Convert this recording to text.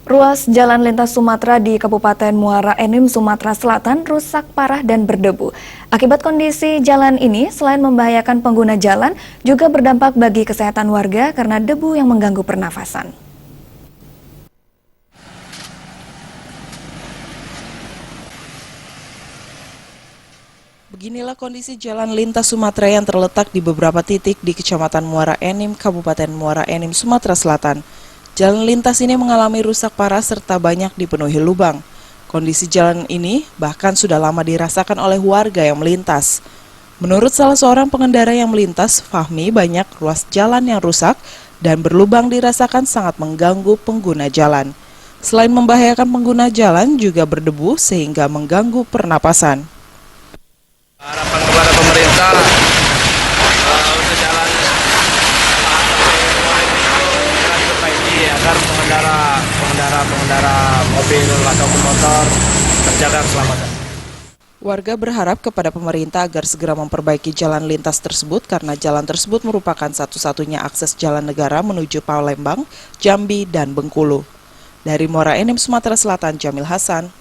Ruas jalan lintas Sumatera di Kabupaten Muara Enim, Sumatera Selatan rusak parah dan berdebu. Akibat kondisi jalan ini, selain membahayakan pengguna jalan, juga berdampak bagi kesehatan warga karena debu yang mengganggu pernafasan. Beginilah kondisi jalan lintas Sumatera yang terletak di beberapa titik di Kecamatan Muara Enim, Kabupaten Muara Enim, Sumatera Selatan. Jalan lintas ini mengalami rusak parah serta banyak dipenuhi lubang. Kondisi jalan ini bahkan sudah lama dirasakan oleh warga yang melintas. Menurut salah seorang pengendara yang melintas, Fahmi, banyak ruas jalan yang rusak dan berlubang dirasakan sangat mengganggu pengguna jalan. Selain membahayakan pengguna jalan, juga berdebu sehingga mengganggu pernapasan. Harapan kepada pemerintah untuk jalan segera diperbaiki agar pengendara mobil ataupun motor terjaga keselamatan. Warga berharap kepada pemerintah agar segera memperbaiki jalan lintas tersebut karena jalan tersebut merupakan satu-satunya akses jalan negara menuju Palembang, Jambi, dan Bengkulu. Dari Muara Enim, Sumatera Selatan, Jamil Hasan